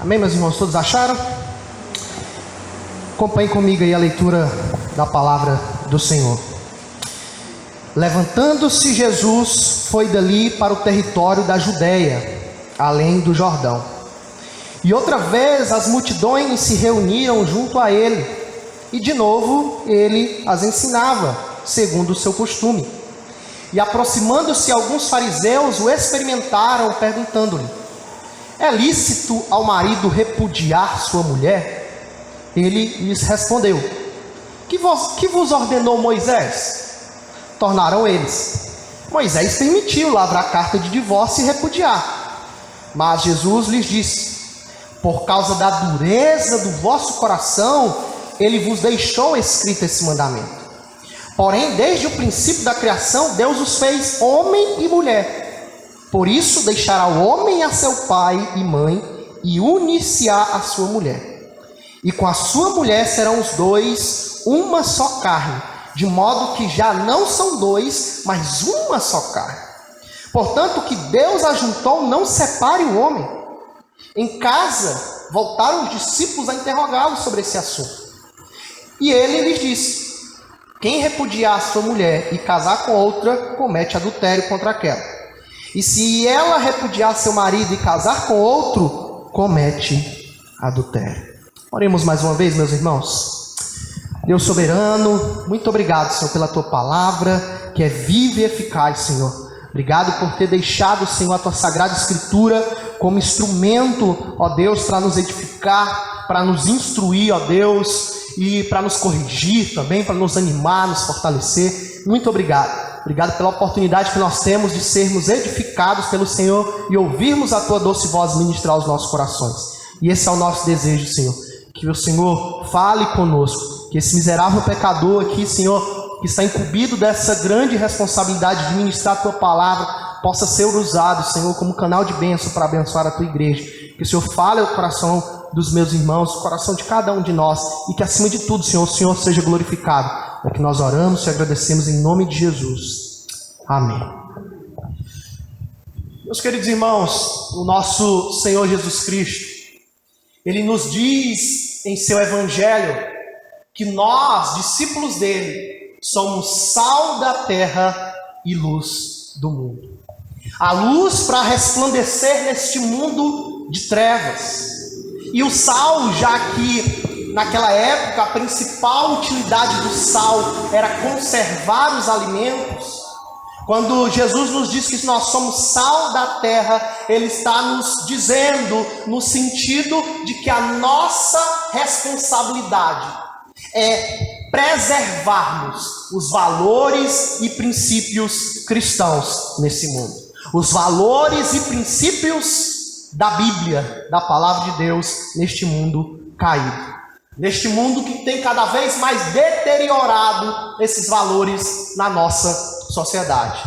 Amém, meus irmãos? Todos acharam? Acompanhe comigo aí a leitura da palavra do Senhor. Levantando-se Jesus, foi dali para o território da Judéia, além do Jordão. E outra vez as multidões se reuniram junto a ele, e de novo ele as ensinava, segundo o seu costume. E aproximando-se alguns fariseus, o experimentaram, perguntando-lhe: é lícito ao marido repudiar sua mulher? Ele lhes respondeu: que vos ordenou Moisés? Tornaram eles: Moisés permitiu lavrar carta de divórcio e repudiar. Mas Jesus lhes disse: por causa da dureza do vosso coração, ele vos deixou escrito esse mandamento. Porém, desde o princípio da criação, Deus os fez homem e mulher. Por isso, deixará o homem a seu pai e mãe, e unir-se-á a sua mulher. E com a sua mulher serão os dois uma só carne, de modo que já não são dois, mas uma só carne. Portanto, o que Deus ajuntou, não separe o homem. Em casa, voltaram os discípulos a interrogá-lo sobre esse assunto. E ele lhes disse: quem repudiar sua mulher e casar com outra, comete adultério contra aquela. E se ela repudiar seu marido e casar com outro, comete adultério. Oremos mais uma vez, meus irmãos. Deus soberano, muito obrigado, Senhor, pela tua palavra, que é viva e eficaz, Senhor. Obrigado por ter deixado, Senhor, a tua sagrada escritura como instrumento, ó Deus, para nos edificar, para nos instruir, ó Deus, e para nos corrigir também, para nos animar, nos fortalecer. Muito obrigado. Obrigado pela oportunidade que nós temos de sermos edificados pelo Senhor e ouvirmos a tua doce voz ministrar aos nossos corações. E esse é o nosso desejo, Senhor. Que o Senhor fale conosco, que esse miserável pecador aqui, Senhor, que está incumbido dessa grande responsabilidade de ministrar a tua palavra, possa ser usado, Senhor, como canal de bênção para abençoar a tua igreja. Que o Senhor fale ao coração dos meus irmãos, o coração de cada um de nós, e que acima de tudo, Senhor, o Senhor seja glorificado. É que nós oramos e agradecemos em nome de Jesus. Amém. Meus queridos irmãos, o nosso Senhor Jesus Cristo, Ele nos diz em seu Evangelho que nós, discípulos dele, somos sal da terra e luz do mundo. A luz para resplandecer neste mundo de trevas. E o sal, já que naquela época a principal utilidade do sal era conservar os alimentos, quando Jesus nos diz que nós somos sal da terra, Ele está nos dizendo no sentido de que a nossa responsabilidade é preservarmos os valores e princípios cristãos nesse mundo. Os valores e princípios da Bíblia, da palavra de Deus, neste mundo caído. Neste mundo que tem cada vez mais deteriorado esses valores na nossa sociedade.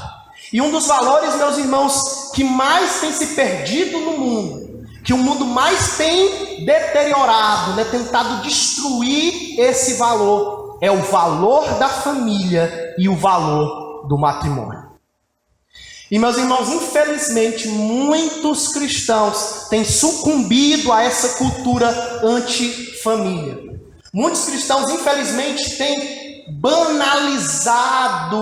E um dos valores, meus irmãos, que mais tem se perdido no mundo, que o mundo mais tem deteriorado, né, tentado destruir esse valor, é o valor da família e o valor do matrimônio. E, meus irmãos, infelizmente, muitos cristãos têm sucumbido a essa cultura antifamília. Muitos cristãos, infelizmente, têm banalizado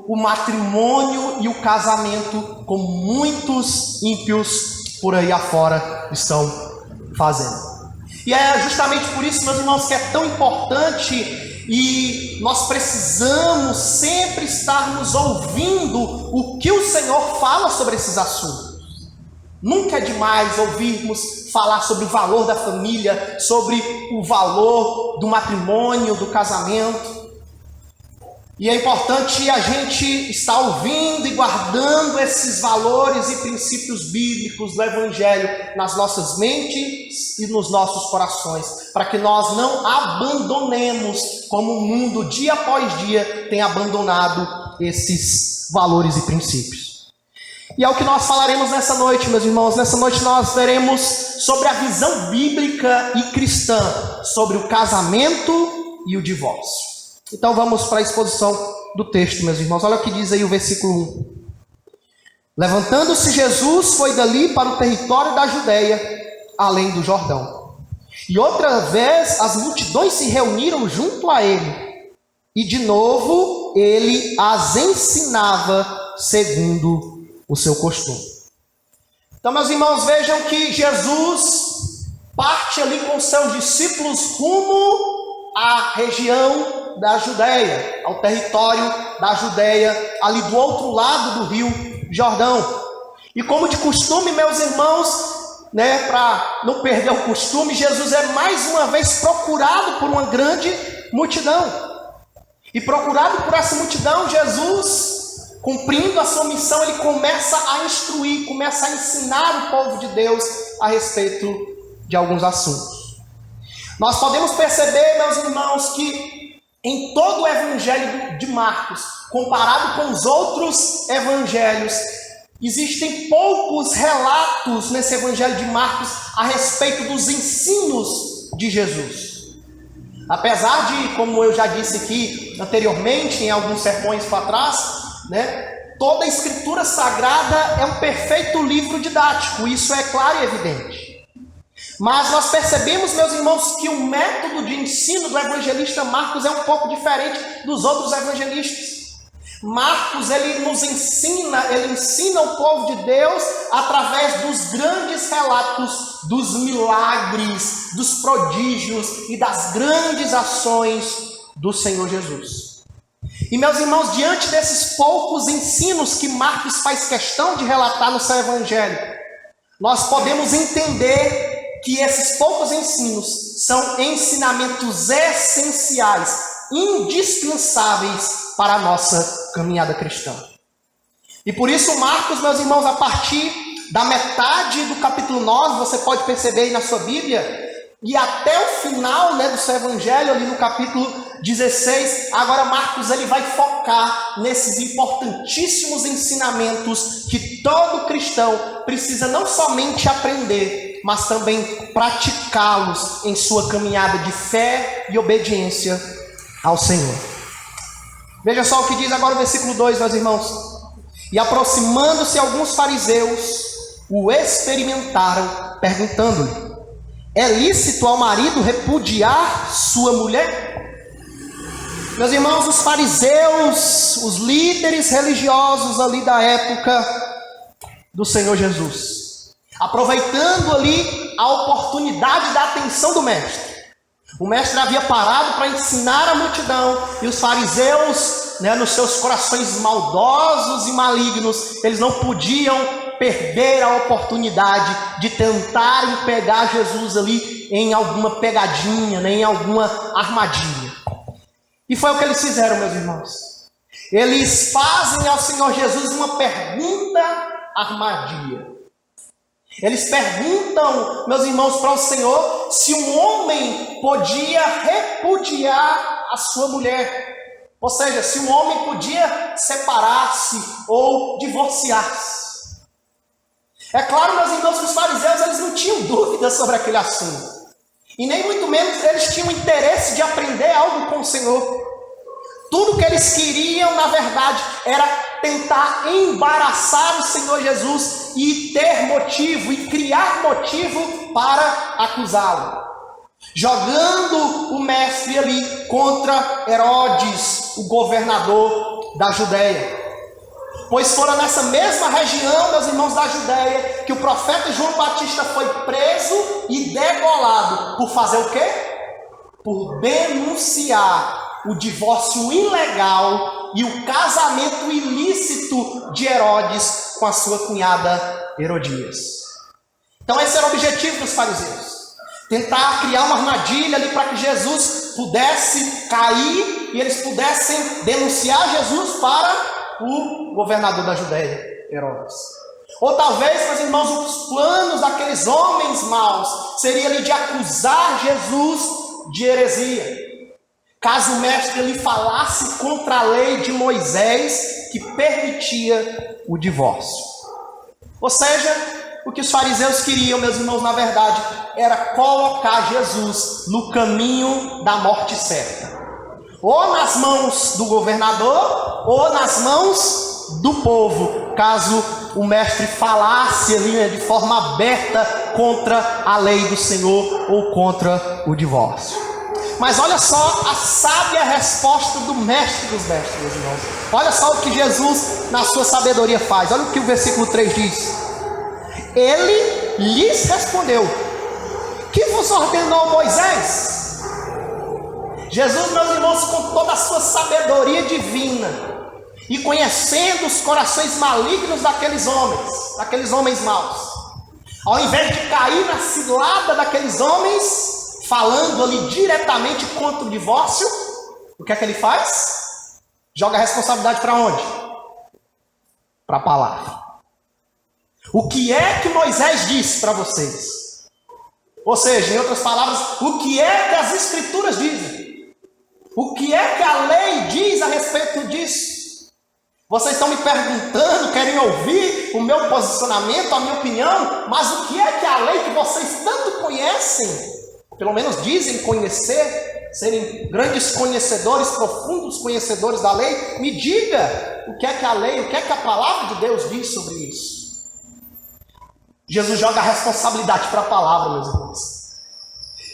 o matrimônio e o casamento, como muitos ímpios por aí afora estão fazendo. E é justamente por isso, meus irmãos, que é tão importante e nós precisamos sempre estarmos ouvindo o que o Senhor fala sobre esses assuntos. Nunca é demais ouvirmos falar sobre o valor da família, sobre o valor do matrimônio, do casamento. E é importante a gente estar ouvindo e guardando esses valores e princípios bíblicos do Evangelho nas nossas mentes e nos nossos corações, para que nós não abandonemos, como o mundo dia após dia tem abandonado esses valores e princípios. E é o que nós falaremos nessa noite, meus irmãos. Nessa noite nós veremos sobre a visão bíblica e cristã sobre o casamento e o divórcio. Então vamos para a exposição do texto, meus irmãos. Olha o que diz aí o versículo 1. Levantando-se Jesus, foi dali para o território da Judéia, além do Jordão. E outra vez as multidões se reuniram junto a ele, e de novo ele as ensinava segundo o seu costume. Então, meus irmãos, vejam que Jesus parte ali com seus discípulos rumo à região da Judéia, ao território da Judéia, ali do outro lado do rio Jordão. E como de costume, meus irmãos, para não perder o costume, Jesus é mais uma vez procurado por uma grande multidão. E procurado por essa multidão, Jesus, cumprindo a sua missão, ele começa a instruir, começa a ensinar o povo de Deus a respeito de alguns assuntos. Nós podemos perceber, meus irmãos, que em todo o evangelho de Marcos, comparado com os outros evangelhos, existem poucos relatos nesse evangelho de Marcos a respeito dos ensinos de Jesus. Apesar de, como eu já disse aqui anteriormente, em alguns sermões para trás, toda a escritura sagrada é um perfeito livro didático, isso é claro e evidente. Mas nós percebemos, meus irmãos, que o método de ensino do evangelista Marcos é um pouco diferente dos outros evangelistas. Marcos, ele ensina o povo de Deus através dos grandes relatos dos milagres, dos prodígios e das grandes ações do Senhor Jesus. E, meus irmãos, diante desses poucos ensinos que Marcos faz questão de relatar no seu evangelho, nós podemos entender que esses poucos ensinos são ensinamentos essenciais, indispensáveis para a nossa caminhada cristã. E por isso Marcos, meus irmãos, a partir da metade do capítulo 9, você pode perceber aí na sua Bíblia, e até o final do seu evangelho, ali no capítulo 16, agora Marcos ele vai focar nesses importantíssimos ensinamentos que todo cristão precisa não somente aprender, mas também praticá-los em sua caminhada de fé e obediência ao Senhor. Veja só o que diz agora o versículo 2, meus irmãos. E aproximando-se alguns fariseus, o experimentaram, perguntando-lhe: é lícito ao marido repudiar sua mulher? Meus irmãos, os fariseus, os líderes religiosos ali da época do Senhor Jesus, aproveitando ali a oportunidade da atenção do mestre. O mestre havia parado para ensinar a multidão, e os fariseus, nos seus corações maldosos e malignos, eles não podiam perder a oportunidade de tentarem pegar Jesus ali em alguma pegadinha, em alguma armadilha. E foi o que eles fizeram, meus irmãos. Eles fazem ao Senhor Jesus uma pergunta armadilha. Eles perguntam, meus irmãos, para o Senhor se um homem podia repudiar a sua mulher. Ou seja, se um homem podia separar-se ou divorciar-se. É claro, meus irmãos, que os fariseus eles não tinham dúvidas sobre aquele assunto. E nem muito menos eles tinham interesse de aprender algo com o Senhor. Tudo que eles queriam, na verdade, era tentar embaraçar o Senhor Jesus e ter motivo, e criar motivo para acusá-lo. Jogando o mestre ali contra Herodes, o governador da Judéia. Pois fora nessa mesma região, meus irmãos, da Judéia, que o profeta João Batista foi preso e degolado. Por fazer o quê? Por denunciar o divórcio ilegal e o casamento ilícito de Herodes com a sua cunhada Herodias. Então esse era o objetivo dos fariseus. Tentar criar uma armadilha ali para que Jesus pudesse cair e eles pudessem denunciar Jesus para o governador da Judéia, Herodes. Ou talvez, meus irmãos, os planos daqueles homens maus seria ali de acusar Jesus de heresia. Caso o mestre lhe falasse contra a lei de Moisés que permitia o divórcio. Ou seja, o que os fariseus queriam, meus irmãos, na verdade, era colocar Jesus no caminho da morte certa. Ou nas mãos do governador, ou nas mãos do povo, caso o mestre falasse ali, né, de forma aberta contra a lei do Senhor ou contra o divórcio. Mas olha só a sábia resposta do mestre dos mestres, meus irmãos. Olha só o que Jesus, na sua sabedoria, faz. Olha o que o versículo 3 diz. Ele lhes respondeu: que vos ordenou Moisés? Jesus, meus irmãos, com toda a sua sabedoria divina e conhecendo os corações malignos daqueles homens maus, ao invés de cair na cilada daqueles homens, falando ali diretamente contra o divórcio, o que é que ele faz? Joga a responsabilidade para onde? Para a palavra. O que é que Moisés disse para vocês? Ou seja, em outras palavras, o que é que as Escrituras dizem? O que é que a lei diz a respeito disso? Vocês estão me perguntando, querem ouvir o meu posicionamento, a minha opinião, mas o que é que a lei que vocês tanto conhecem, pelo menos dizem conhecer, serem grandes conhecedores, profundos conhecedores da lei, me diga o que é que a lei, o que é que a palavra de Deus diz sobre isso. Jesus joga a responsabilidade para a palavra, meus irmãos.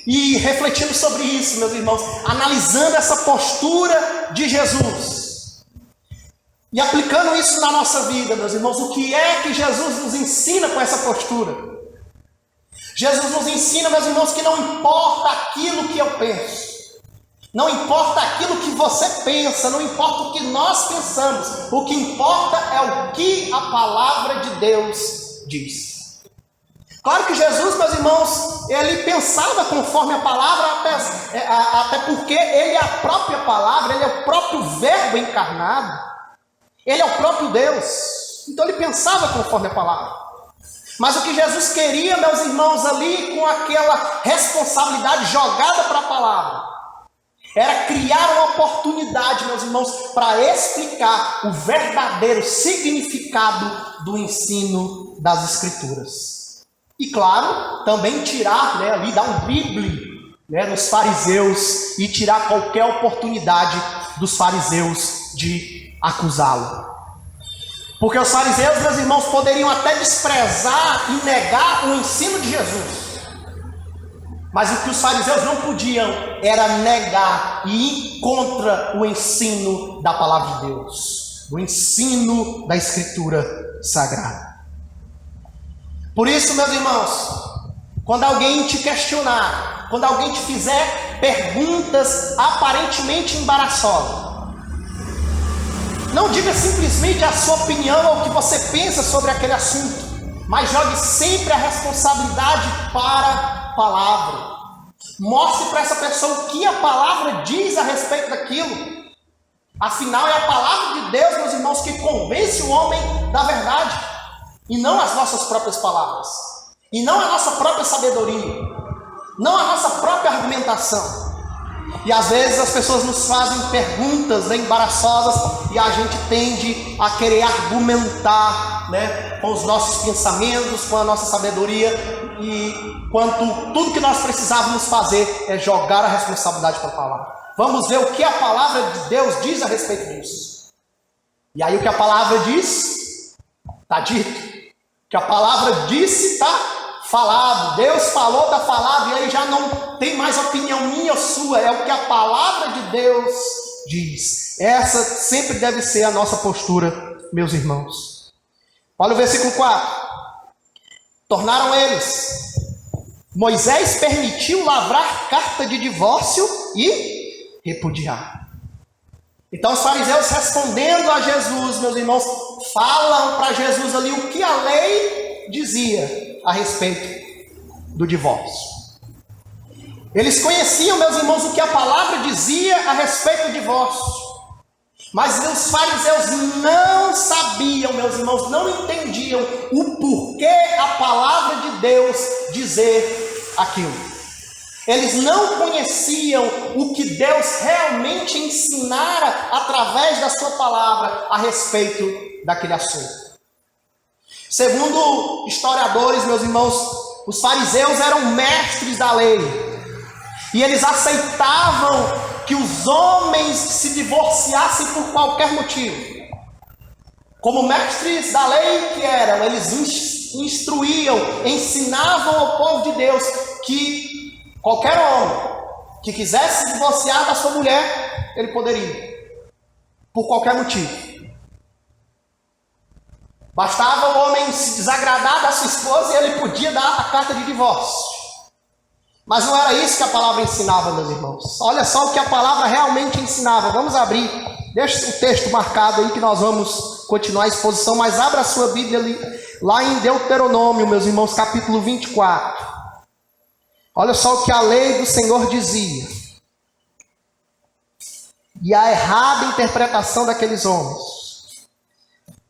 E refletindo sobre isso, meus irmãos, analisando essa postura de Jesus e aplicando isso na nossa vida, meus irmãos, o que é que Jesus nos ensina com essa postura? Jesus nos ensina, meus irmãos, que não importa aquilo que eu penso, não importa aquilo que você pensa, não importa o que nós pensamos, o que importa é o que a palavra de Deus diz. Claro que Jesus, meus irmãos, ele pensava conforme a palavra, até porque ele é a própria palavra, ele é o próprio verbo encarnado, ele é o próprio Deus, então ele pensava conforme a palavra. Mas o que Jesus queria, meus irmãos, ali com aquela responsabilidade jogada para a palavra, era criar uma oportunidade, meus irmãos, para explicar o verdadeiro significado do ensino das Escrituras. E claro, também tirar, ali, dar um drible, nos fariseus e tirar qualquer oportunidade dos fariseus de acusá-lo. Porque os fariseus, meus irmãos, poderiam até desprezar e negar o ensino de Jesus. Mas o que os fariseus não podiam era negar e ir contra o ensino da palavra de Deus, o ensino da Escritura Sagrada. Por isso, meus irmãos, quando alguém te questionar, quando alguém te fizer perguntas aparentemente embaraçosas, não diga simplesmente a sua opinião ou o que você pensa sobre aquele assunto, mas jogue sempre a responsabilidade para a palavra. Mostre para essa pessoa o que a palavra diz a respeito daquilo. Afinal, é a palavra de Deus, meus irmãos, que convence o homem da verdade. E não as nossas próprias palavras. E não a nossa própria sabedoria. Não a nossa própria argumentação. E às vezes as pessoas nos fazem perguntas embaraçosas e a gente tende a querer argumentar, com os nossos pensamentos, com a nossa sabedoria, e quanto tudo que nós precisávamos fazer é jogar a responsabilidade para a palavra. Vamos ver o que a palavra de Deus diz a respeito disso. E aí o que a palavra diz, está dito. O que a palavra disse, está falado. Deus falou, está falado, e aí já não tem mais opinião minha ou sua, é o que a palavra de Deus diz. Essa sempre deve ser a nossa postura, meus irmãos. Olha o versículo 4. Tornaram eles. Moisés permitiu lavrar carta de divórcio e repudiar. Então os fariseus, respondendo a Jesus, meus irmãos, falam para Jesus ali o que a lei dizia a respeito do divórcio. Eles conheciam, meus irmãos, o que a palavra dizia a respeito do divórcio. Mas os fariseus não sabiam, meus irmãos, não entendiam o porquê a palavra de Deus dizer aquilo. Eles não conheciam o que Deus realmente ensinara através da sua palavra a respeito daquele assunto. Segundo historiadores, meus irmãos, os fariseus eram mestres da lei. E eles aceitavam que os homens se divorciassem por qualquer motivo. Como mestres da lei que eram, eles instruíam, ensinavam ao povo de Deus que qualquer homem que quisesse divorciar da sua mulher, ele poderia, por qualquer motivo. Bastava o homem se desagradar da sua esposa e ele podia dar a carta de divórcio. Mas não era isso que a palavra ensinava, meus irmãos. Olha só o que a palavra realmente ensinava. Vamos abrir, deixa o texto marcado aí que nós vamos continuar a exposição, mas abra a sua Bíblia ali, lá em Deuteronômio, meus irmãos, capítulo 24. Olha só o que a lei do Senhor dizia. E a errada interpretação daqueles homens.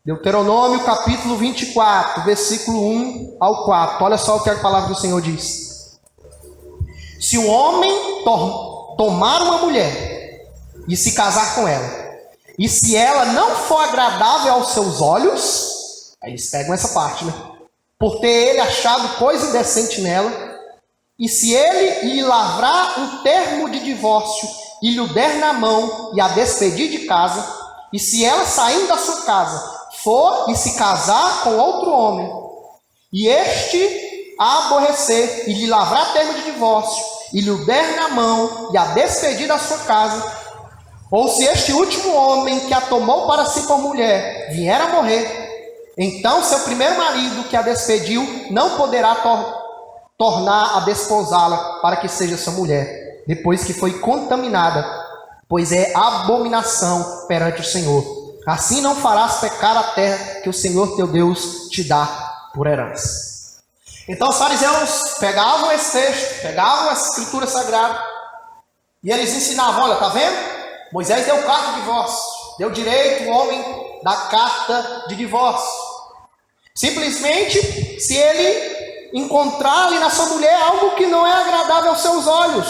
Deuteronômio capítulo 24, versículo 1 ao 4. Olha só o que a palavra do Senhor diz. Se um homem tomar uma mulher e se casar com ela, e se ela não for agradável aos seus olhos, aí eles pegam essa parte, né? Por ter ele achado coisa indecente nela, e se ele lhe lavrar um termo de divórcio e lhe der na mão e a despedir de casa, e se ela saindo da sua casa for e se casar com outro homem, e este a aborrecer e lhe lavrar termo de divórcio, e lhe der na mão e a despedir da sua casa, ou se este último homem que a tomou para si por mulher vier a morrer, então seu primeiro marido que a despediu não poderá tornar a desposá-la para que seja sua mulher, depois que foi contaminada, pois é abominação perante o Senhor. Assim não farás pecar a terra que o Senhor teu Deus te dá por herança. Então os fariseus pegavam esse texto, pegavam essa escritura sagrada, e eles ensinavam, olha, tá vendo? Moisés deu carta de divórcio, deu direito ao homem da carta de divórcio. Simplesmente, se ele encontrar ali na sua mulher algo que não é agradável aos seus olhos,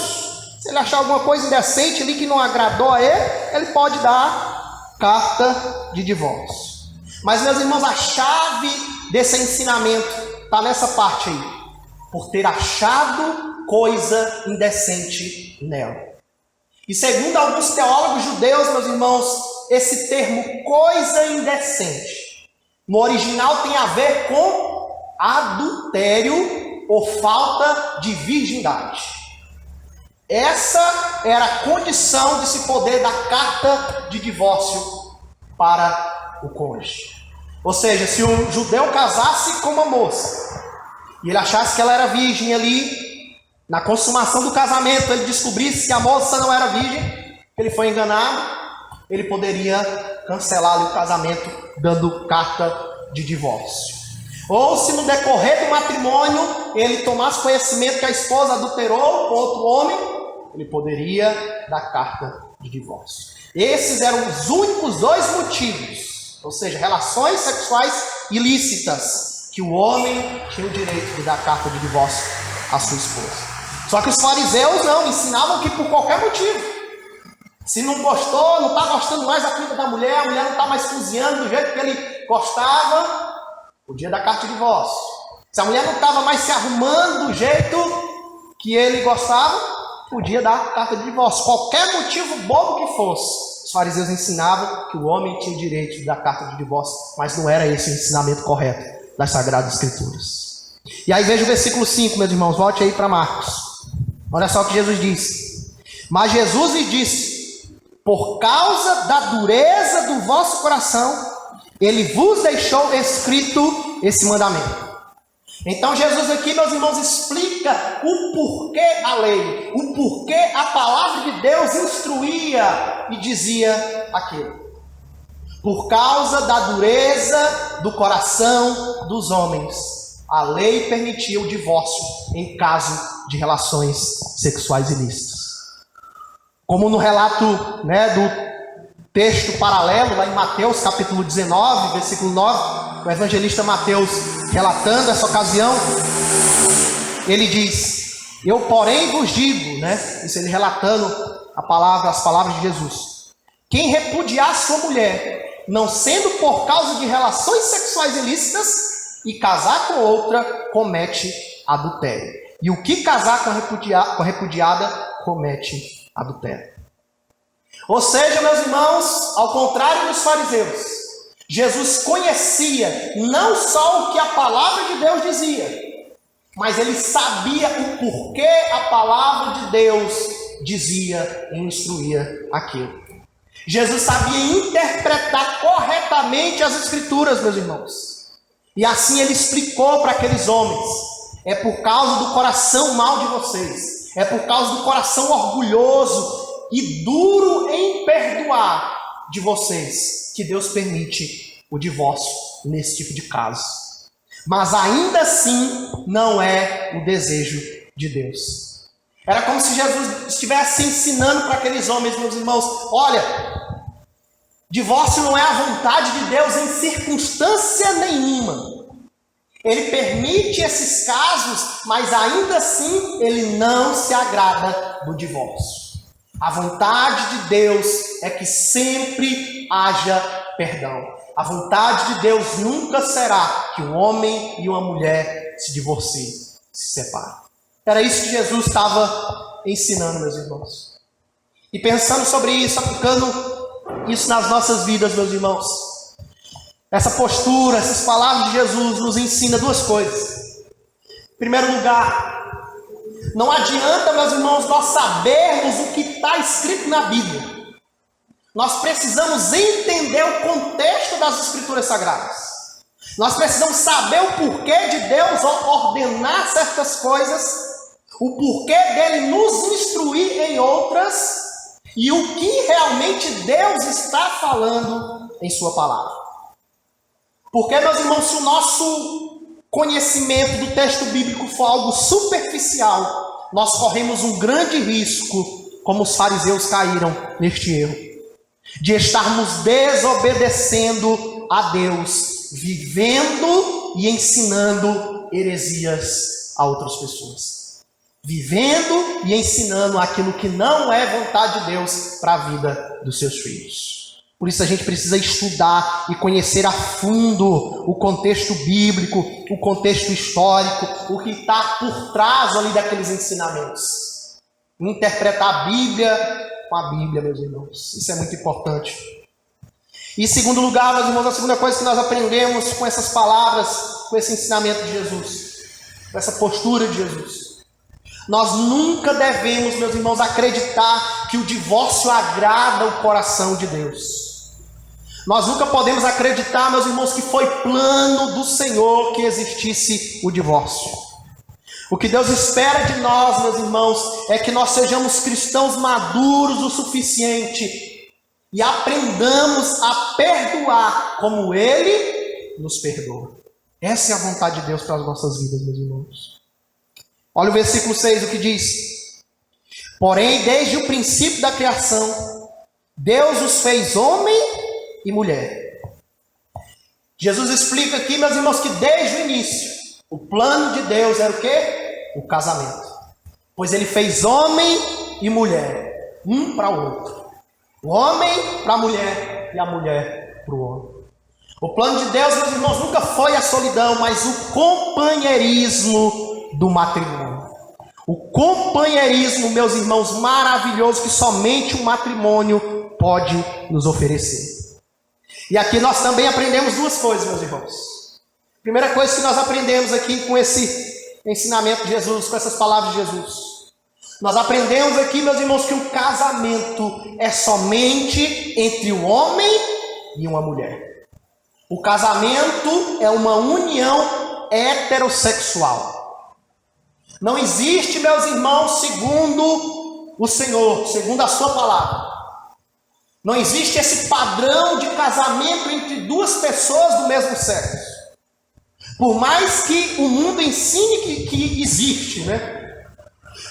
se ele achar alguma coisa indecente ali que não agradou a ele, ele pode dar carta de divórcio. Mas, meus irmãos, a chave desse ensinamento está nessa parte aí. Por ter achado coisa indecente nela. E segundo alguns teólogos judeus, meus irmãos, esse termo coisa indecente, no original tem a ver com adultério ou falta de virgindade. Essa era a condição de se poder dar carta de divórcio para o cônjuge. Ou seja, se um judeu casasse com uma moça e ele achasse que ela era virgem ali, na consumação do casamento ele descobrisse que a moça não era virgem, que ele foi enganado, ele poderia cancelar ali o casamento dando carta de divórcio. Ou se no decorrer do matrimônio ele tomasse conhecimento que a esposa adulterou com outro homem, ele poderia dar carta de divórcio. Esses eram os únicos dois motivos, ou seja, relações sexuais ilícitas, que o homem tinha o direito de dar carta de divórcio à sua esposa. Só que os fariseus não, ensinavam que por qualquer motivo, se não gostou, não está gostando mais da comida da mulher, a mulher não está mais cozinhando do jeito que ele gostava, podia dar carta de divórcio. Se a mulher não estava mais se arrumando do jeito que ele gostava, podia dar carta de divórcio. Qualquer motivo bobo que fosse, os fariseus ensinavam que o homem tinha direito de dar carta de divórcio, mas não era esse o ensinamento correto das Sagradas Escrituras. E aí veja o versículo 5, meus irmãos, volte aí para Marcos. Olha só o que Jesus disse. Mas Jesus lhe disse: por causa da dureza do vosso coração, ele vos deixou escrito esse mandamento. Então Jesus aqui, meus irmãos, explica o porquê a lei, o porquê a palavra de Deus instruía e dizia aquilo. Por causa da dureza do coração dos homens, a lei permitia o divórcio em caso de relações sexuais ilícitas. Como no relato, do texto paralelo, lá em Mateus capítulo 19, versículo 9, o evangelista Mateus, relatando essa ocasião, ele diz: eu porém vos digo, isso ele relatando as palavras de Jesus, quem repudiar sua mulher, não sendo por causa de relações sexuais ilícitas, e casar com outra, comete adultério. E o que casar com a repudiada, comete adultério. Ou seja, meus irmãos, ao contrário dos fariseus, Jesus conhecia não só o que a palavra de Deus dizia, mas ele sabia o porquê a palavra de Deus dizia e instruía aquilo. Jesus sabia interpretar corretamente as Escrituras, meus irmãos. E assim ele explicou para aqueles homens: é por causa do coração mau de vocês, é por causa do coração orgulhoso e duro em perdoar de vocês que Deus permite o divórcio nesse tipo de caso. Mas ainda assim não é o desejo de Deus. Era como se Jesus estivesse ensinando para aqueles homens, meus irmãos: olha, divórcio não é a vontade de Deus em circunstância nenhuma. Ele permite esses casos, mas ainda assim ele não se agrada do divórcio. A vontade de Deus é que sempre haja perdão. A vontade de Deus nunca será que um homem e uma mulher se divorciem, se separem. Era isso que Jesus estava ensinando, meus irmãos. E pensando sobre isso, aplicando isso nas nossas vidas, meus irmãos, essa postura, essas palavras de Jesus nos ensina duas coisas. Em primeiro lugar, não adianta, meus irmãos, nós sabermos o que está escrito na Bíblia. Nós precisamos entender o contexto das Escrituras Sagradas. Nós precisamos saber o porquê de Deus ordenar certas coisas, o porquê dele nos instruir em outras, e o que realmente Deus está falando em sua palavra. Porque, meus irmãos, se o nosso conhecimento do texto bíblico for algo superficial, nós corremos um grande risco, como os fariseus caíram neste erro, de estarmos desobedecendo a Deus, vivendo e ensinando heresias a outras pessoas. Vivendo e ensinando aquilo que não é vontade de Deus para a vida dos seus filhos. Por isso a gente precisa estudar e conhecer a fundo o contexto bíblico, o contexto histórico, o que está por trás ali daqueles ensinamentos. Interpretar a Bíblia com a Bíblia, meus irmãos. Isso é muito importante. E em segundo lugar, meus irmãos, a segunda coisa que nós aprendemos com essas palavras, com esse ensinamento de Jesus, com essa postura de Jesus. Nós nunca devemos, meus irmãos, acreditar que o divórcio agrada o coração de Deus. Nós nunca podemos acreditar, meus irmãos, que foi plano do Senhor que existisse o divórcio. O que Deus espera de nós, meus irmãos, é que nós sejamos cristãos maduros o suficiente e aprendamos a perdoar como Ele nos perdoa. Essa é a vontade de Deus para as nossas vidas, meus irmãos. Olha o versículo 6, o que diz: porém, desde o princípio da criação, Deus os fez homem e mulher. Jesus explica aqui, meus irmãos, que desde o início, o plano de Deus era o quê? O casamento. Pois ele fez homem e mulher, um para o outro. O homem para a mulher e a mulher para o homem. O plano de Deus, meus irmãos, nunca foi a solidão, mas o companheirismo do matrimônio. O companheirismo, meus irmãos, maravilhoso que somente o matrimônio pode nos oferecer. E aqui nós também aprendemos duas coisas, meus irmãos. Primeira coisa que nós aprendemos aqui com esse ensinamento de Jesus, com essas palavras de Jesus. Nós aprendemos aqui, meus irmãos, que o casamento é somente entre o homem e uma mulher. O casamento é uma união heterossexual. Não existe, meus irmãos, segundo o Senhor, segundo a sua palavra. Não existe esse padrão de casamento entre duas pessoas do mesmo sexo. Por mais que o mundo ensine que existe, né?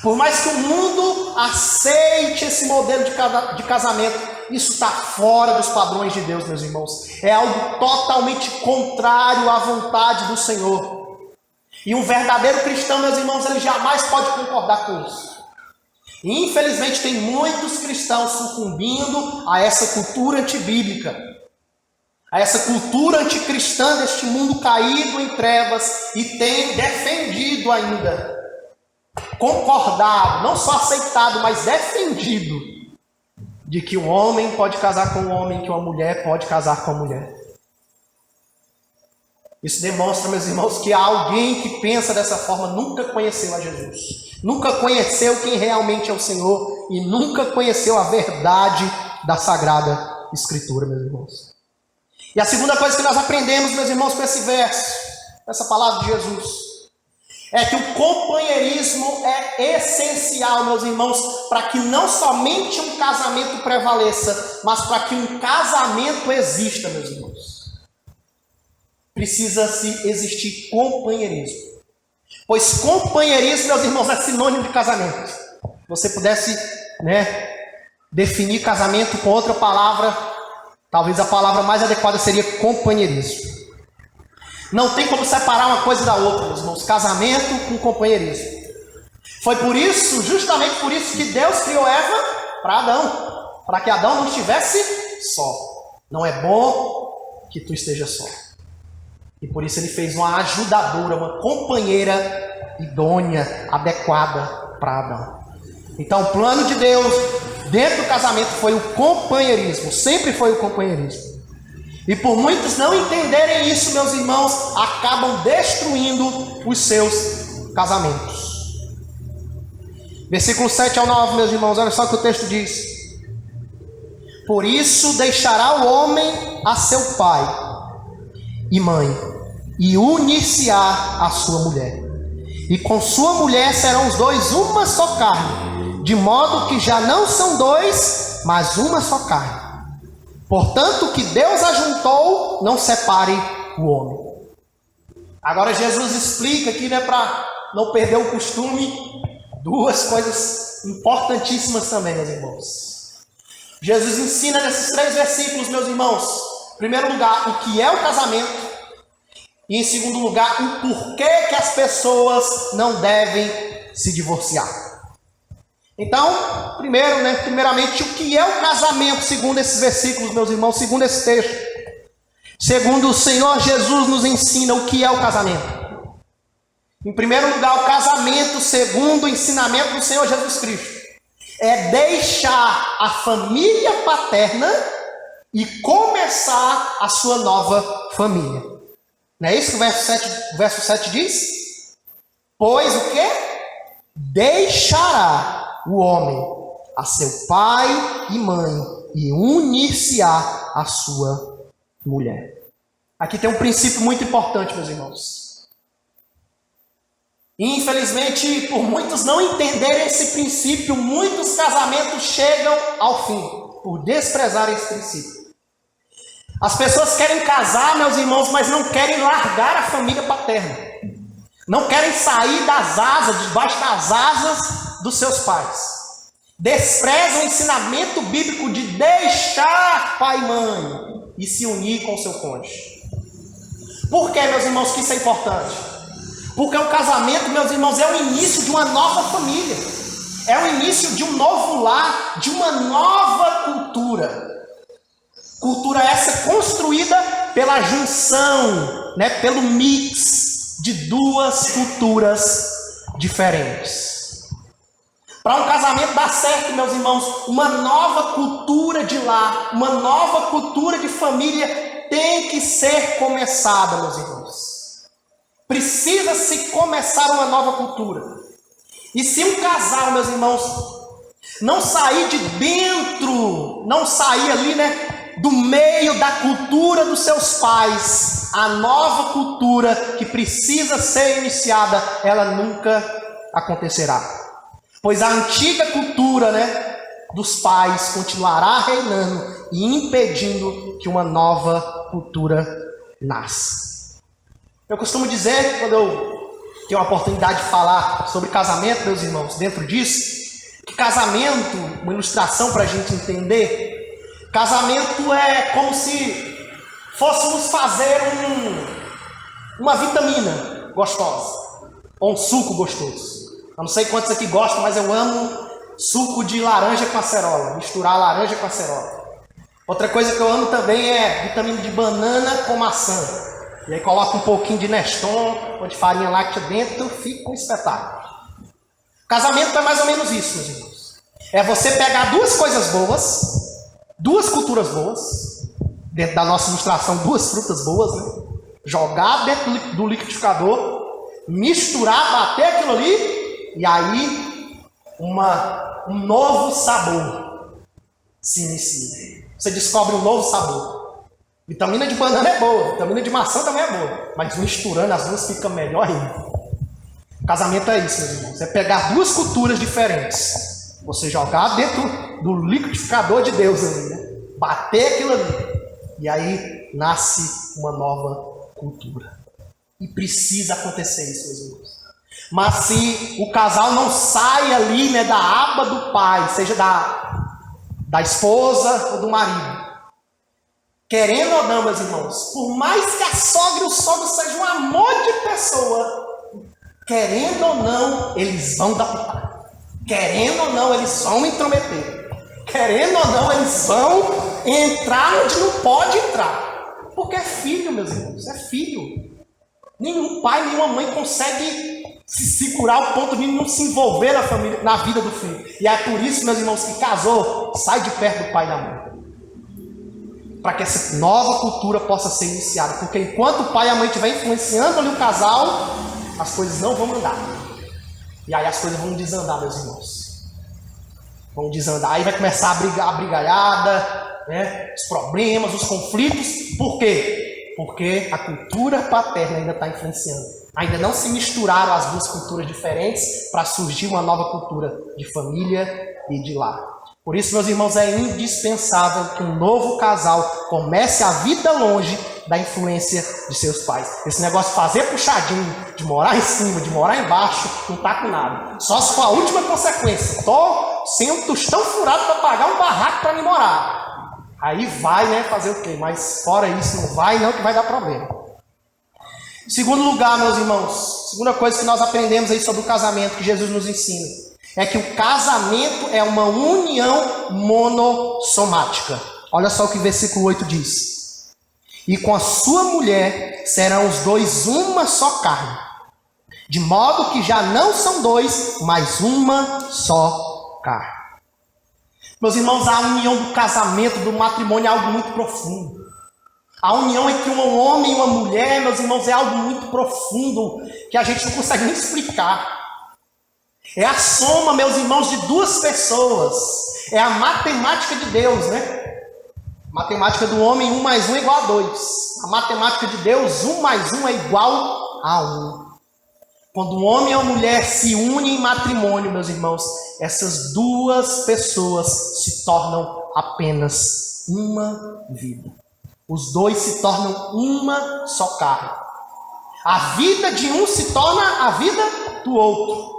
Por mais que o mundo aceite esse modelo de casamento, isso está fora dos padrões de Deus, meus irmãos. É algo totalmente contrário à vontade do Senhor. E um verdadeiro cristão, meus irmãos, ele jamais pode concordar com isso. E, infelizmente, tem muitos cristãos sucumbindo a essa cultura antibíblica, a essa cultura anticristã deste mundo caído em trevas, e tem defendido ainda, concordado, não só aceitado, mas defendido, de que um homem pode casar com um homem, que uma mulher pode casar com uma mulher. Isso demonstra, meus irmãos, que alguém que pensa dessa forma nunca conheceu a Jesus, nunca conheceu quem realmente é o Senhor e nunca conheceu a verdade da Sagrada Escritura, meus irmãos. E a segunda coisa que nós aprendemos, meus irmãos, com esse verso, essa palavra de Jesus, é que o companheirismo é essencial, meus irmãos, para que não somente um casamento prevaleça, mas para que um casamento exista, meus irmãos. Precisa-se existir companheirismo. Pois companheirismo, meus irmãos, é sinônimo de casamento. Se você pudesse, definir casamento com outra palavra, talvez a palavra mais adequada seria companheirismo. Não tem como separar uma coisa da outra, meus irmãos, casamento com companheirismo. Foi por isso, justamente por isso, que Deus criou Eva para Adão, para que Adão não estivesse só. Não é bom que tu estejas só. E por isso ele fez uma ajudadora, uma companheira idônea, adequada para Adão. Então o plano de Deus dentro do casamento foi o companheirismo, sempre foi o companheirismo. E por muitos não entenderem isso, meus irmãos, acabam destruindo os seus casamentos. Versículo 7 ao 9, meus irmãos, olha só o que o texto diz. Por isso deixará o homem a seu pai e mãe, e unir-se-á a sua mulher. E com sua mulher serão os dois uma só carne, de modo que já não são dois, mas uma só carne. Portanto, o que Deus ajuntou, não separe o homem. Agora Jesus explica aqui, para não perder o costume, duas coisas importantíssimas também, meus irmãos. Jesus ensina nesses 3 versículos, meus irmãos, em primeiro lugar, o que é o casamento, e em segundo lugar, o porquê que as pessoas não devem se divorciar. Então, primeiramente, o que é o casamento, segundo esses versículos, meus irmãos, segundo esse texto? Segundo o Senhor Jesus nos ensina o que é o casamento. Em primeiro lugar, o casamento, segundo o ensinamento do Senhor Jesus Cristo, é deixar a família paterna e começar a sua nova família. Não é isso que o verso 7 diz? Pois o quê? Deixará o homem a seu pai e mãe e unir-se-á a sua mulher. Aqui tem um princípio muito importante, meus irmãos. Infelizmente, por muitos não entenderem esse princípio, muitos casamentos chegam ao fim, por desprezarem esse princípio. As pessoas querem casar, meus irmãos, mas não querem largar a família paterna. Não querem sair das asas, debaixo das asas dos seus pais. Desprezam o ensinamento bíblico de deixar pai e mãe e se unir com o seu cônjuge. Por que, meus irmãos, que isso é importante? Porque o casamento, meus irmãos, é o início de uma nova família. É o início de um novo lar, de uma nova cultura. Cultura essa construída pela junção, pelo mix de duas culturas diferentes. Para um casamento dar certo, meus irmãos, uma nova cultura de lar, uma nova cultura de família tem que ser começada, meus irmãos. Precisa-se começar uma nova cultura. E se um casal, meus irmãos, não sair de dentro, não sair ali, do meio da cultura dos seus pais, a nova cultura que precisa ser iniciada, ela nunca acontecerá. Pois a antiga cultura, dos pais continuará reinando e impedindo que uma nova cultura nasça. Eu costumo dizer, quando eu tenho a oportunidade de falar sobre casamento, meus irmãos, dentro disso, que casamento, uma ilustração para a gente entender, casamento é como se fôssemos fazer uma vitamina gostosa, ou um suco gostoso. Eu não sei quantos aqui gostam, mas eu amo suco de laranja com acerola, misturar laranja com acerola. Outra coisa que eu amo também é vitamina de banana com maçã. E aí coloca um pouquinho de Neston ou de farinha láctea dentro, fica um espetáculo. Casamento é mais ou menos isso, meus irmãos. É você pegar duas coisas boas, duas culturas boas, dentro da nossa ilustração, duas frutas boas, Jogar dentro do liquidificador, misturar, bater aquilo ali, e aí um novo sabor se inicia. Você descobre um novo sabor. Vitamina de banana é boa, vitamina de maçã também é boa, mas misturando as duas fica melhor ainda. O casamento é isso, meus irmãos. É pegar duas culturas diferentes, você jogar dentro do liquidificador de Deus ali, né? Bater aquilo ali, e aí nasce uma nova cultura. E precisa acontecer isso, meus irmãos. Mas se o casal não sai ali, né, da aba do pai, seja da esposa ou do marido, querendo ou não, meus irmãos, por mais que a sogra e o sogro sejam um amor de pessoa, querendo ou não, eles vão dar pitaco. Querendo ou não, eles vão intrometer. Querendo ou não, eles vão entrar onde não pode entrar. Porque é filho, meus irmãos, é filho. Nenhum pai, nenhuma mãe consegue se segurar ao ponto de não se envolver na família, na vida do filho. E é por isso, meus irmãos, que casou, sai de perto do pai e da mãe. Para que essa nova cultura possa ser iniciada. Porque enquanto o pai e a mãe estiverem influenciando ali o casal, as coisas não vão andar. E aí as coisas vão desandar, meus irmãos. Vão desandar. Aí vai começar a brigaiada, né? Os problemas, os conflitos. Por quê? Porque a cultura paterna ainda está influenciando. Ainda não se misturaram as duas culturas diferentes para surgir uma nova cultura de família e de lar. Por isso, meus irmãos, é indispensável que um novo casal comece a vida longe da influência de seus pais. Esse negócio de fazer puxadinho, de morar em cima, de morar embaixo, não está com nada. Só se for a última consequência. Estou sem um tostão furado para pagar um barraco para me morar. Aí vai, né, fazer o quê? Mas fora isso, não vai não, que vai dar problema. Em segundo lugar, meus irmãos, segunda coisa que nós aprendemos aí sobre o casamento, que Jesus nos ensina, é que o casamento é uma união monossomática. Olha só o que o versículo 8 diz. E com a sua mulher serão os dois uma só carne, de modo que já não são dois, mas uma só carne. Meus irmãos, a união do casamento, do matrimônio é algo muito profundo. A união entre um homem e uma mulher, meus irmãos, é algo muito profundo, que a gente não consegue nem explicar. É a soma, meus irmãos, de duas pessoas. É a matemática de Deus, né? A matemática do homem, 1 mais 1 é igual a 2. A matemática de Deus, 1 mais 1 é igual a 1. Quando um homem e uma mulher se unem em matrimônio, meus irmãos, essas duas pessoas se tornam apenas uma vida. Os dois se tornam uma só carne. A vida de um se torna a vida do outro.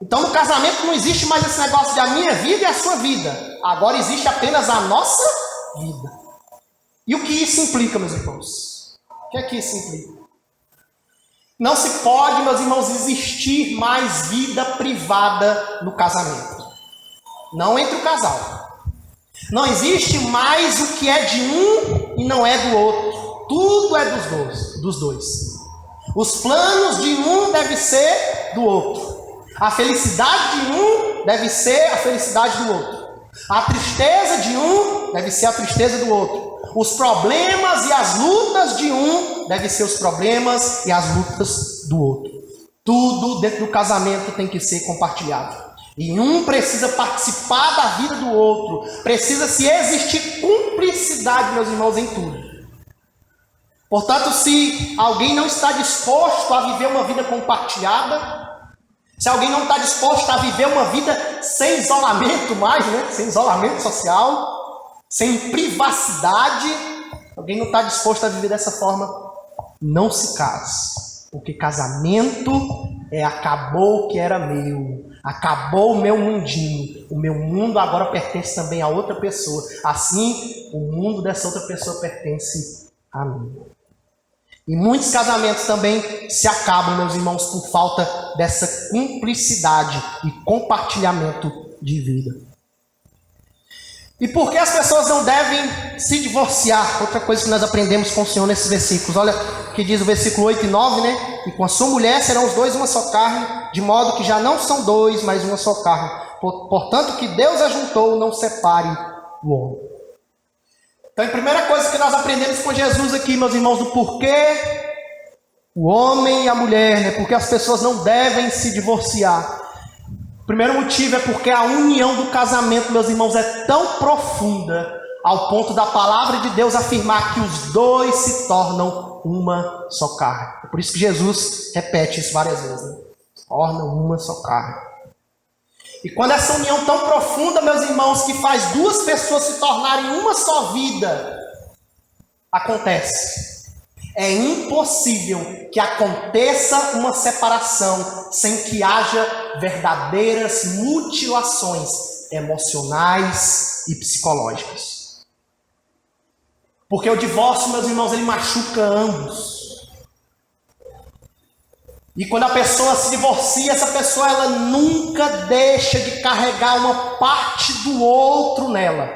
Então no casamento não existe mais esse negócio de a minha vida e a sua vida. Agora existe apenas a nossa vida. E o que isso implica, meus irmãos? O que é que isso implica? Não se pode, meus irmãos, existir mais vida privada no casamento. Não entre o casal. Não existe mais o que é de um e não é do outro. Tudo é dos dois. Os planos de um devem ser do outro. A felicidade de um deve ser a felicidade do outro. A tristeza de um deve ser a tristeza do outro. Os problemas e as lutas de um devem ser os problemas e as lutas do outro. Tudo dentro do casamento tem que ser compartilhado. E um precisa participar da vida do outro. Precisa se existir cumplicidade, meus irmãos, em tudo. Portanto, se alguém não está disposto a viver uma vida compartilhada, se alguém não está disposto a viver uma vida sem isolamento mais, né? Sem isolamento social, sem privacidade, alguém não está disposto a viver dessa forma, não se case. Porque casamento acabou o que era meu, acabou o meu mundinho, o meu mundo agora pertence também a outra pessoa, assim o mundo dessa outra pessoa pertence a mim. E muitos casamentos também se acabam, meus irmãos, por falta dessa cumplicidade e compartilhamento de vida. E por que as pessoas não devem se divorciar? Outra coisa que nós aprendemos com o Senhor nesses versículos. Olha o que diz o versículo 8 e 9, né? E com a sua mulher serão os dois uma só carne, de modo que já não são dois, mas uma só carne. Portanto, que Deus ajuntou, não separe o homem. Então, a primeira coisa que nós aprendemos com Jesus aqui, meus irmãos, do porquê o homem e a mulher, né? Porque as pessoas não devem se divorciar. O primeiro motivo é porque a união do casamento, meus irmãos, é tão profunda ao ponto da palavra de Deus afirmar que os dois se tornam uma só carne. É por isso que Jesus repete isso várias vezes, né? Tornam uma só carne. E quando essa união tão profunda, meus irmãos, que faz duas pessoas se tornarem uma só vida, acontece. É impossível que aconteça uma separação sem que haja verdadeiras mutilações emocionais e psicológicas. Porque o divórcio, meus irmãos, ele machuca ambos. E quando a pessoa se divorcia, essa pessoa ela nunca deixa de carregar uma parte do outro nela.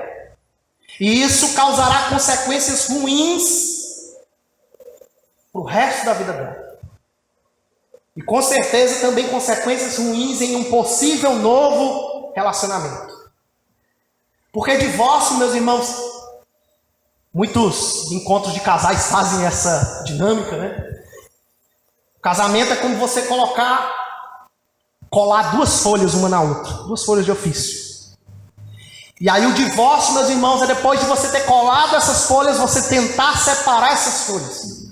E isso causará consequências ruins para o resto da vida dela. E com certeza também consequências ruins em um possível novo relacionamento. Porque divórcio, meus irmãos, muitos encontros de casais fazem essa dinâmica, né? Casamento é como você colar duas folhas uma na outra, duas folhas de ofício. E aí o divórcio, meus irmãos, é depois de você ter colado essas folhas, você tentar separar essas folhas.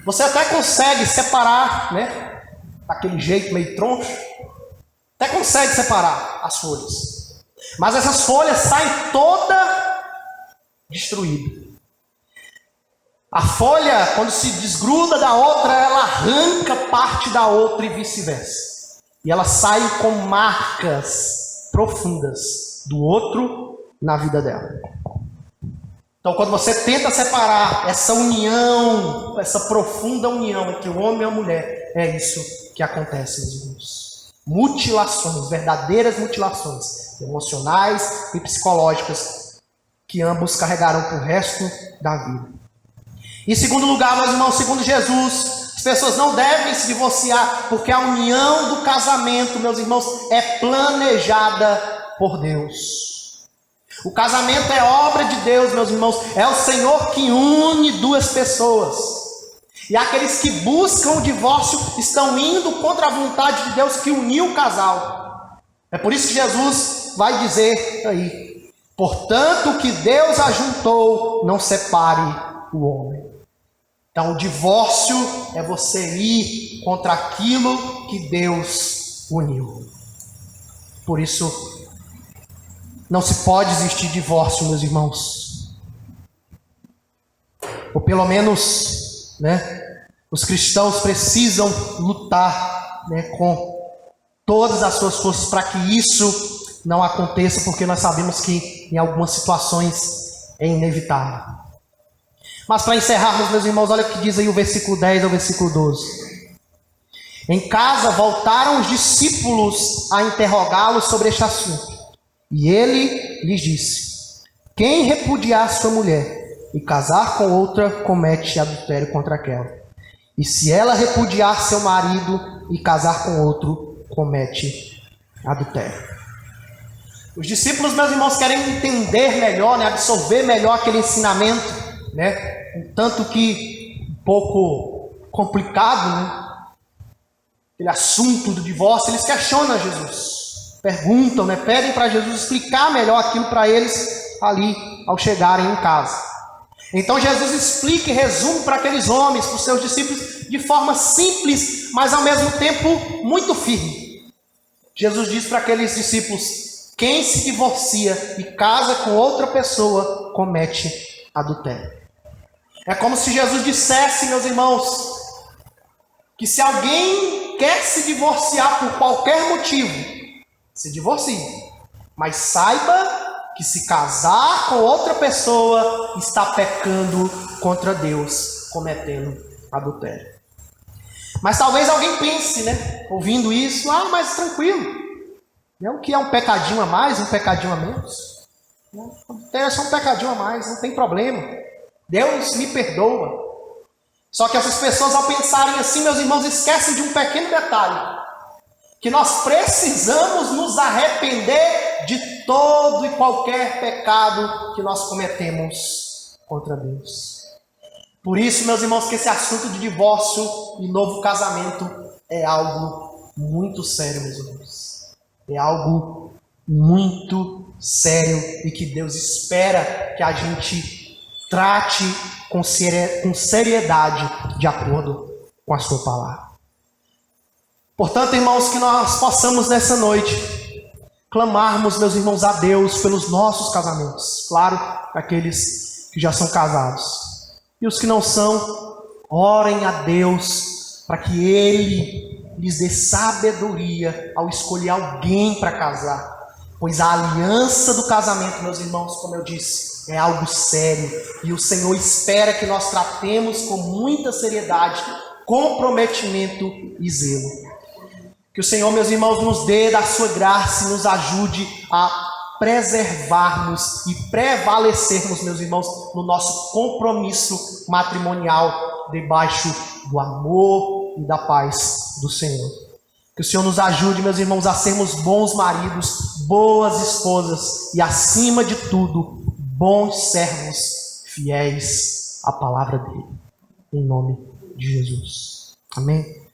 Você até consegue separar, né? Daquele jeito meio troncho. Até consegue separar as folhas. Mas essas folhas saem toda destruídas. A folha, quando se desgruda da outra, ela arranca parte da outra e vice-versa. E ela sai com marcas profundas do outro na vida dela. Então, quando você tenta separar essa união, essa profunda união entre o homem e a mulher, é isso que acontece, meus irmãos. Mutilações, verdadeiras mutilações, emocionais e psicológicas, que ambos carregarão para o resto da vida. Em segundo lugar, meus irmãos, segundo Jesus, as pessoas não devem se divorciar, porque a união do casamento, meus irmãos, é planejada por Deus. O casamento é obra de Deus, meus irmãos. É o Senhor que une duas pessoas. E aqueles que buscam o divórcio estão indo contra a vontade de Deus que uniu o casal. É por isso que Jesus vai dizer aí: portanto, o que Deus ajuntou, não separe o homem. Então, o divórcio é você ir contra aquilo que Deus uniu. Por isso, não se pode existir divórcio, meus irmãos. Ou pelo menos, né, os cristãos precisam lutar, né, com todas as suas forças para que isso não aconteça, porque nós sabemos que em algumas situações é inevitável. Mas para encerrarmos, meus irmãos, olha o que diz aí o versículo 10 ao versículo 12. Em casa voltaram os discípulos a interrogá-lo sobre este assunto. E ele lhes disse: quem repudiar sua mulher e casar com outra, comete adultério contra aquela. E se ela repudiar seu marido e casar com outro, comete adultério. Os discípulos, meus irmãos, querem entender melhor, né, absorver melhor aquele ensinamento, né, tanto que um pouco complicado, né, aquele assunto do divórcio. Eles questionam Jesus, perguntam, né, pedem para Jesus explicar melhor aquilo para eles ali ao chegarem em casa. Então Jesus explica e resume para aqueles homens, para os seus discípulos, de forma simples, mas ao mesmo tempo muito firme. Jesus diz para aqueles discípulos: quem se divorcia e casa com outra pessoa comete adultério. É como se Jesus dissesse, meus irmãos, que se alguém quer se divorciar por qualquer motivo, se divorcie. Mas saiba que se casar com outra pessoa, está pecando contra Deus, cometendo adultério. Mas talvez alguém pense, né, ouvindo isso: mas tranquilo, não, que é um pecadinho a mais, um pecadinho a menos. É só um pecadinho a mais, não tem problema. Deus me perdoa. Só que essas pessoas, ao pensarem assim, meus irmãos, esquecem de um pequeno detalhe: que nós precisamos nos arrepender de todo e qualquer pecado que nós cometemos contra Deus. Por isso, meus irmãos, que esse assunto de divórcio e novo casamento é algo muito sério, meus irmãos. É algo muito sério e que Deus espera que a gente trate com seriedade, de acordo com a sua palavra. Portanto, irmãos, que nós possamos nessa noite clamarmos, meus irmãos, a Deus pelos nossos casamentos. Claro, aqueles que já são casados. E os que não são, orem a Deus para que Ele lhes dê sabedoria ao escolher alguém para casar. Pois a aliança do casamento, meus irmãos, como eu disse, é algo sério. E o Senhor espera que nós tratemos com muita seriedade, comprometimento e zelo. Que o Senhor, meus irmãos, nos dê da sua graça e nos ajude a preservarmos e prevalecermos, meus irmãos, no nosso compromisso matrimonial, debaixo do amor e da paz do Senhor. Que o Senhor nos ajude, meus irmãos, a sermos bons maridos, boas esposas e, acima de tudo, bons servos, fiéis à palavra dele. Em nome de Jesus. Amém.